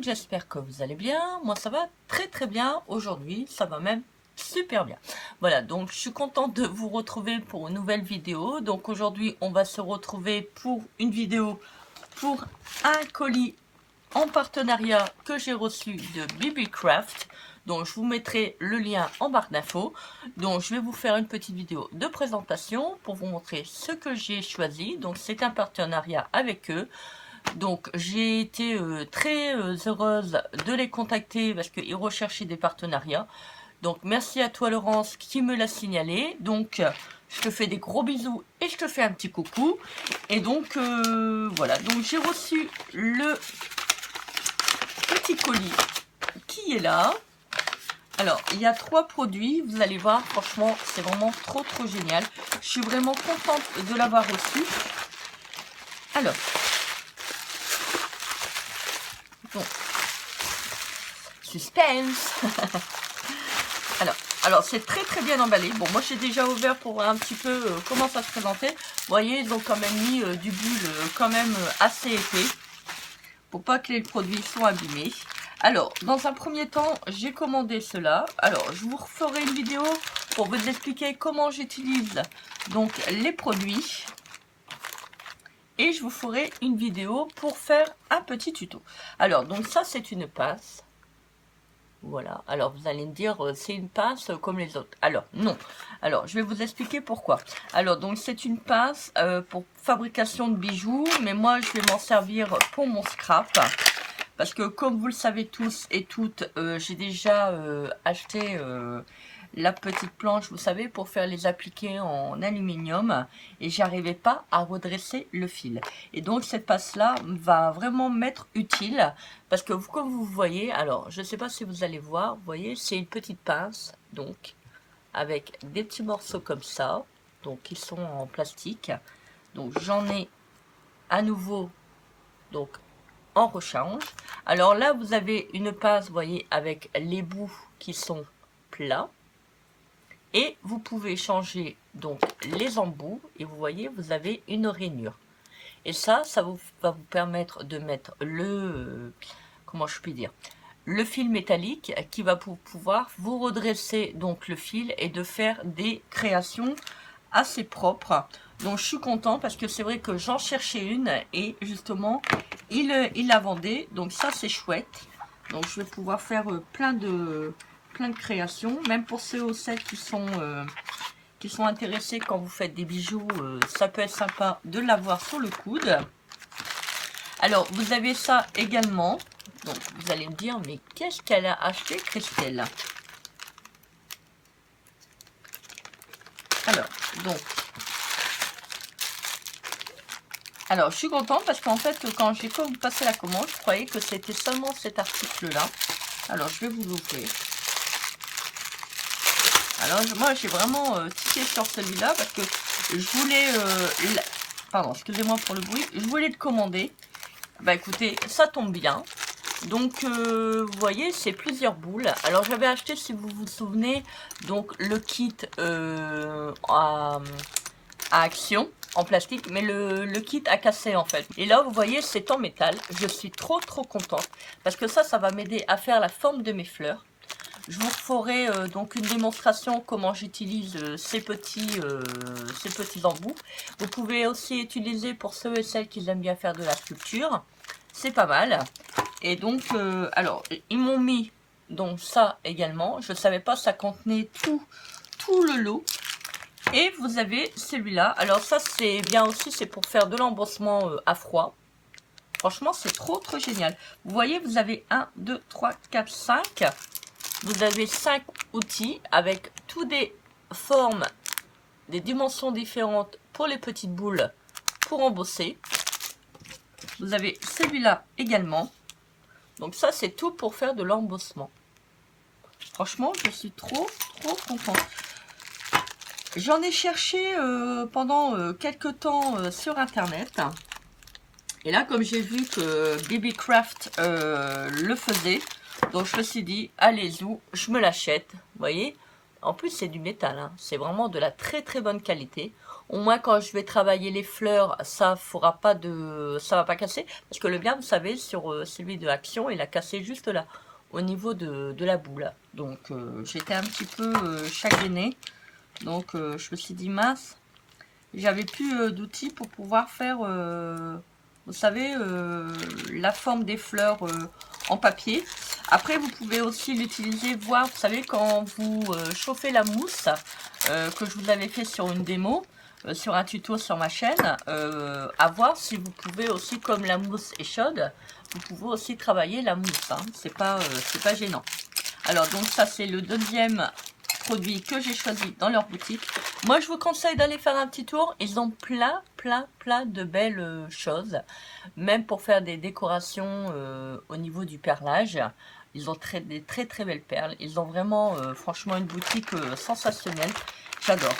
j'espère que vous allez bien. Moi ça va très bien aujourd'hui, ça va même super bien. Voilà, donc je suis contente de vous retrouver pour une nouvelle vidéo. Donc aujourd'hui on va se retrouver pour une vidéo pour un colis en partenariat que j'ai reçu de BBCraft. Donc je vous mettrai le lien en barre d'infos. Donc je vais vous faire une petite vidéo de présentation pour vous montrer ce que j'ai choisi. Donc c'est un partenariat avec eux. Donc j'ai été très heureuse de les contacter parce qu'ils recherchaient des partenariats. Donc merci à toi Laurence qui me l'a signalé. Donc je te fais des gros bisous et je te fais un petit coucou. Et donc voilà, donc j'ai reçu le petit colis qui est là. Alors il y a 3 produits, vous allez voir, franchement c'est vraiment trop génial. Je suis vraiment contente de l'avoir reçu. Alors bon, suspense. alors c'est très bien emballé. Bon, moi j'ai déjà ouvert pour voir un petit peu comment ça se présentait. Vous voyez, ils ont quand même mis du bulle quand même assez épais pour pas que les produits soient abîmés. Alors, dans un premier temps, j'ai commandé cela. Alors, je vous referai une vidéo pour vous expliquer comment j'utilise donc les produits. Et je vous ferai une vidéo pour faire un petit tuto. Alors, donc ça, c'est une pince. Voilà. Alors, vous allez me dire, c'est une pince comme les autres. Alors, non. Alors, je vais vous expliquer pourquoi. Alors, donc, c'est une pince pour fabrication de bijoux. Mais moi, je vais m'en servir pour mon scrap. Parce que, comme vous le savez tous et toutes, j'ai déjà acheté... la petite planche, vous savez, pour faire les appliquer en aluminium, et j'arrivais pas à redresser le fil. Et donc cette pince là va vraiment m'être utile parce que comme vous voyez, alors je sais pas si vous allez voir, vous voyez, c'est une petite pince donc avec des petits morceaux comme ça, donc qui sont en plastique. Donc j'en ai à nouveau donc en rechange. Alors là vous avez une pince, vous voyez, avec les bouts qui sont plats. Et vous pouvez changer donc les embouts et vous voyez, vous avez une rainure. Et ça va vous permettre de mettre le, comment je puis dire, le fil métallique qui va pouvoir vous redresser donc le fil et de faire des créations assez propres. Donc je suis content parce que c'est vrai que j'en cherchais une et justement il la vendait. Donc ça c'est chouette. Donc je vais pouvoir faire plein de créations, même pour ceux ou celles qui sont intéressés quand vous faites des bijoux, ça peut être sympa de l'avoir sur le coude. Alors vous avez ça également. Donc vous allez me dire, mais qu'est-ce qu'elle a acheté Christelle? Alors donc, alors je suis contente parce qu'en fait quand j'ai passé la commande, je croyais que c'était seulement cet article là. Alors je vais vous l'ouvrir. Alors moi j'ai vraiment tiqué sur celui-là parce que je voulais, pardon, excusez-moi pour le bruit, je voulais le commander. Bah écoutez, ça tombe bien. Donc vous voyez, c'est plusieurs boules. Alors j'avais acheté, si vous vous souvenez, donc le kit à action en plastique, mais le kit a cassé en fait. Et là vous voyez, c'est en métal. Je suis trop contente parce que ça va m'aider à faire la forme de mes fleurs. Je vous ferai donc une démonstration comment j'utilise ces petits embouts. Vous pouvez aussi utiliser pour ceux et celles qui aiment bien faire de la sculpture. C'est pas mal. Et donc, alors, ils m'ont mis donc ça également. Je ne savais pas, ça contenait tout le lot. Et vous avez celui-là. Alors ça, c'est bien aussi, c'est pour faire de l'embossement à froid. Franchement, c'est trop génial. Vous voyez, vous avez 1, 2, 3, 4, 5... Vous avez 5 outils avec toutes des formes, des dimensions différentes pour les petites boules pour embosser. Vous avez celui-là également. Donc ça, c'est tout pour faire de l'embossement. Franchement, je suis trop contente. J'en ai cherché pendant quelques temps sur Internet. Et là, comme j'ai vu que BBCraft le faisait, donc je me suis dit, allez-y, je me l'achète, vous voyez, En plus, c'est du métal, hein. C'est vraiment de la très très bonne qualité. Au moins, quand je vais travailler les fleurs, ça fera pas de, ça va pas casser. Parce que le bien, vous savez, sur celui de Action, il a cassé juste là, au niveau de la boule. Donc, j'étais un petit peu chagrinée. Donc, je me suis dit, mince, j'avais plus d'outils pour pouvoir faire, vous savez, la forme des fleurs en papier. Après, vous pouvez aussi l'utiliser, voir, vous savez, quand vous chauffez la mousse, que je vous avais fait sur une démo, sur un tuto sur ma chaîne, à voir si vous pouvez aussi, comme la mousse est chaude, vous pouvez aussi travailler la mousse, hein. C'est pas gênant. Alors, donc ça, c'est le deuxième produit que j'ai choisi dans leur boutique. Moi, je vous conseille d'aller faire un petit tour. Ils ont plein de belles choses. Même pour faire des décorations au niveau du perlage. Ils ont des très belles perles. Ils ont vraiment, franchement, une boutique sensationnelle. J'adore.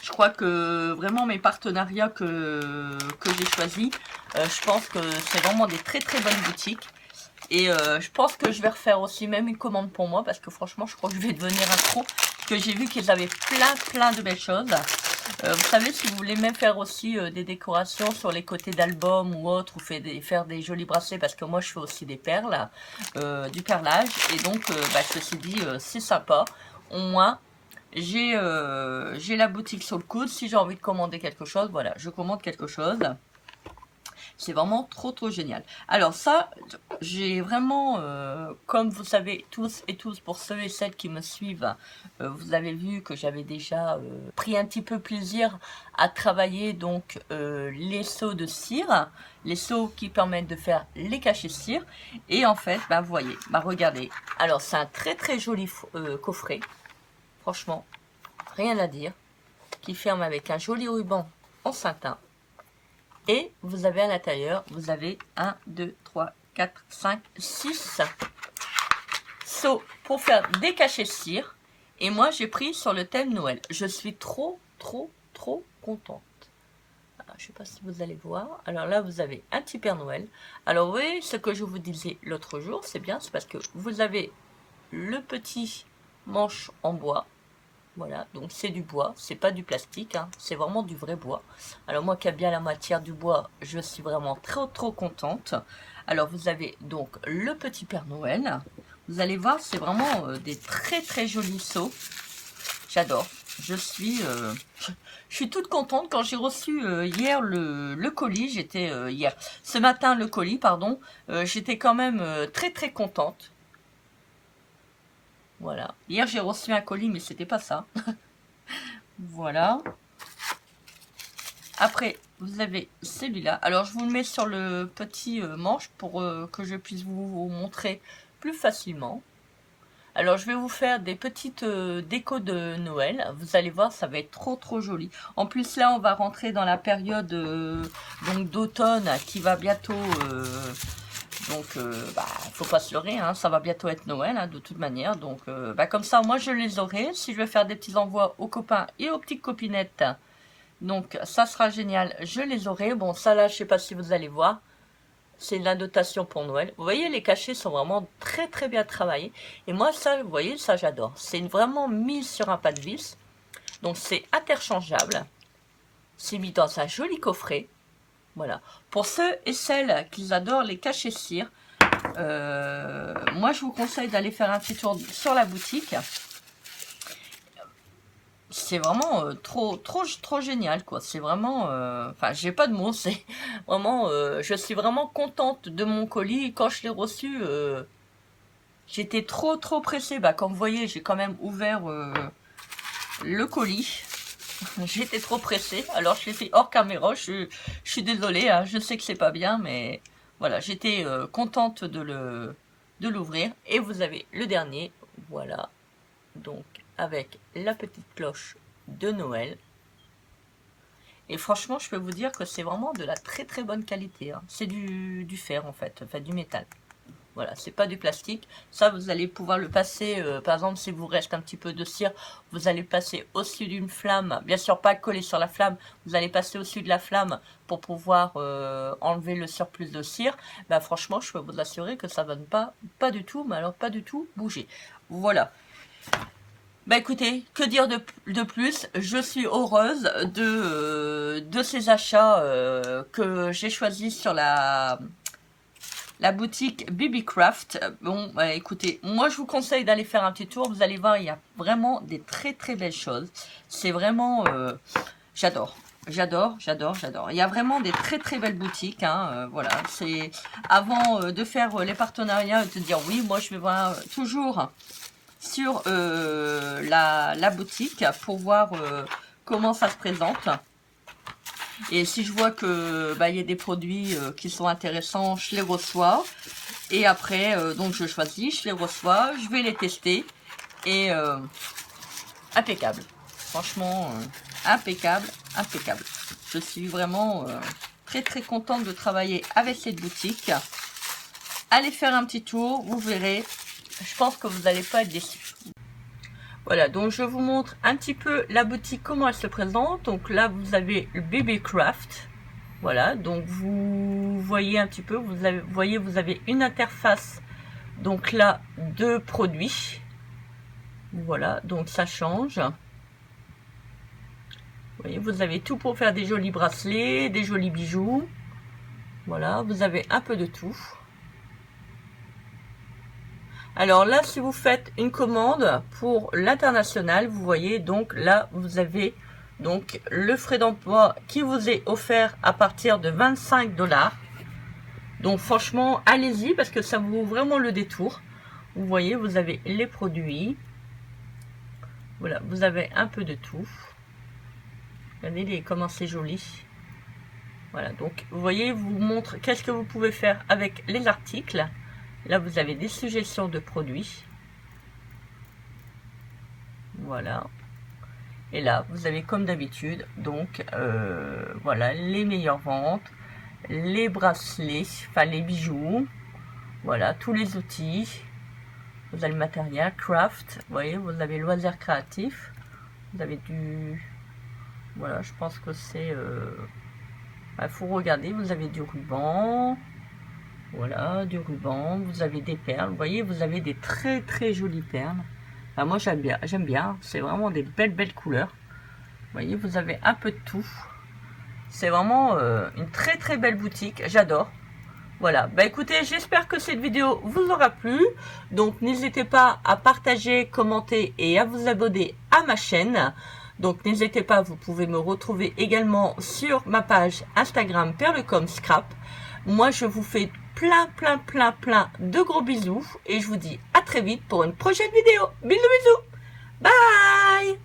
Je crois que vraiment mes partenariats que j'ai choisis, je pense que c'est vraiment des très bonnes boutiques. Et je pense que je vais refaire aussi même une commande pour moi, parce que franchement, je crois que je vais devenir accro. Parce que j'ai vu qu'ils avaient plein de belles choses. Vous savez, si vous voulez même faire aussi des décorations sur les côtés d'albums ou autres, ou faire des jolis bracelets, parce que moi je fais aussi des perles, du perlage. Et donc, je me suis dit, c'est sympa. Au moins, j'ai la boutique sur le coude. Si j'ai envie de commander quelque chose, voilà, je commande quelque chose. C'est vraiment trop génial. Alors ça, j'ai vraiment, comme vous savez tous et tous, pour ceux et celles qui me suivent, vous avez vu que j'avais déjà pris un petit peu plaisir à travailler donc les seaux de cire, les seaux qui permettent de faire les cachets cire. Et en fait, vous voyez, regardez. Alors c'est un très joli coffret, franchement, rien à dire, qui ferme avec un joli ruban en satin. Et vous avez à l'intérieur, vous avez 1, 2, 3, 4, 5, 6 seaux pour faire des cachets cire. Et moi, j'ai pris sur le thème Noël. Je suis trop contente. Alors, je ne sais pas si vous allez voir. Alors là, vous avez un petit Père Noël. Alors oui, ce que je vous disais l'autre jour, c'est bien, c'est parce que vous avez le petit manche en bois. Voilà, donc c'est du bois, c'est pas du plastique, hein, c'est vraiment du vrai bois. Alors moi qui aime bien la matière du bois, je suis vraiment trop contente. Alors vous avez donc le petit Père Noël. Vous allez voir, c'est vraiment des très jolis seaux. J'adore. Je suis toute contente quand j'ai reçu hier le colis. J'étais ce matin le colis, pardon. J'étais quand même très contente. Voilà. Hier, j'ai reçu un colis, mais c'était pas ça. Voilà. Après, vous avez celui-là. Alors, je vous le mets sur le petit manche pour que je puisse vous montrer plus facilement. Alors, je vais vous faire des petites décos de Noël. Vous allez voir, ça va être trop joli. En plus, là, on va rentrer dans la période donc d'automne qui va bientôt... Donc, faut pas se leurrer, hein, ça va bientôt être Noël, hein, de toute manière. Donc, comme ça, moi, je les aurai. Si je vais faire des petits envois aux copains et aux petites copinettes, donc, ça sera génial, je les aurai. Bon, ça, là, je sais pas si vous allez voir. C'est la dotation pour Noël. Vous voyez, les cachets sont vraiment très bien travaillés. Et moi, ça, vous voyez, ça, j'adore. C'est vraiment mis sur un pas de vis. Donc, c'est interchangeable. C'est mis dans un joli coffret. Voilà. Pour ceux et celles qui adorent les cachets cire, moi je vous conseille d'aller faire un petit tour sur la boutique. C'est vraiment trop génial, quoi. C'est vraiment, enfin, j'ai pas de mots. C'est vraiment, je suis vraiment contente de mon colis. Et quand je l'ai reçu, j'étais trop pressée. Comme vous voyez, j'ai quand même ouvert le colis. J'étais trop pressée, alors je l'ai fait hors caméra, je suis désolée, hein, je sais que c'est pas bien, mais voilà, j'étais contente de l'ouvrir. Et vous avez le dernier, voilà, donc avec la petite cloche de Noël. Et franchement, je peux vous dire que c'est vraiment de la très bonne qualité, hein. C'est du fer en fait, enfin du métal. Voilà, c'est pas du plastique. Ça, vous allez pouvoir le passer, par exemple, si vous reste un petit peu de cire, vous allez passer au-dessus d'une flamme. Bien sûr, pas coller sur la flamme. Vous allez passer au-dessus de la flamme pour pouvoir enlever le surplus de cire. Franchement, je peux vous assurer que ça va pas du tout, mais alors pas du tout bouger. Voilà. Bah écoutez, que dire de plus? Je suis heureuse de ces achats que j'ai choisis sur la boutique BB-Craft. Bon, bah, écoutez, moi je vous conseille d'aller faire un petit tour. Vous allez voir, il y a vraiment des très très belles choses. C'est vraiment... j'adore. J'adore. Il y a vraiment des très très belles boutiques. Hein, voilà, c'est avant de faire les partenariats et de dire oui, moi je vais voir toujours sur la boutique pour voir comment ça se présente. Et si je vois que il y a des produits qui sont intéressants, je les reçois. Et après, donc je choisis, je les reçois, je vais les tester. Et impeccable. Franchement, impeccable. Je suis vraiment très très contente de travailler avec cette boutique. Allez faire un petit tour, vous verrez. Je pense que vous n'allez pas être déçus. Voilà, donc je vous montre un petit peu la boutique, comment elle se présente. Donc là, vous avez le BB-Craft. Voilà, donc vous voyez un petit peu, vous avez une interface, donc là, de produits. Voilà, donc ça change. Vous voyez, vous avez tout pour faire des jolis bracelets, des jolis bijoux. Voilà, vous avez un peu de tout. Alors là, si vous faites une commande pour l'international, vous voyez, donc là, vous avez donc le frais d'envoi qui vous est offert à partir de 25 $. Donc franchement, allez-y parce que ça vaut vraiment le détour. Vous voyez, vous avez les produits. Voilà, vous avez un peu de tout. Regardez comment c'est joli. Voilà, donc vous voyez, vous montre qu'est-ce que vous pouvez faire avec les articles. Là, vous avez des suggestions de produits. Voilà. Et là, vous avez comme d'habitude, donc, voilà, les meilleures ventes, les bracelets, enfin les bijoux. Voilà, tous les outils. Vous avez le matériel, craft. Vous voyez, vous avez loisirs créatifs. Vous avez du... Voilà, je pense que c'est... il faut regarder, vous avez du ruban. Voilà, du ruban, vous avez des perles, vous voyez, vous avez des très très jolies perles. Enfin, moi j'aime bien, c'est vraiment des belles couleurs. Vous voyez, vous avez un peu de tout. C'est vraiment une très très belle boutique, j'adore. Voilà, bah écoutez, j'espère que cette vidéo vous aura plu. Donc n'hésitez pas à partager, commenter et à vous abonner à ma chaîne. Donc n'hésitez pas, vous pouvez me retrouver également sur ma page Instagram Perlecom Scrap. Moi je vous fais plein de gros bisous et je vous dis à très vite pour une prochaine vidéo. Bisous. Bye.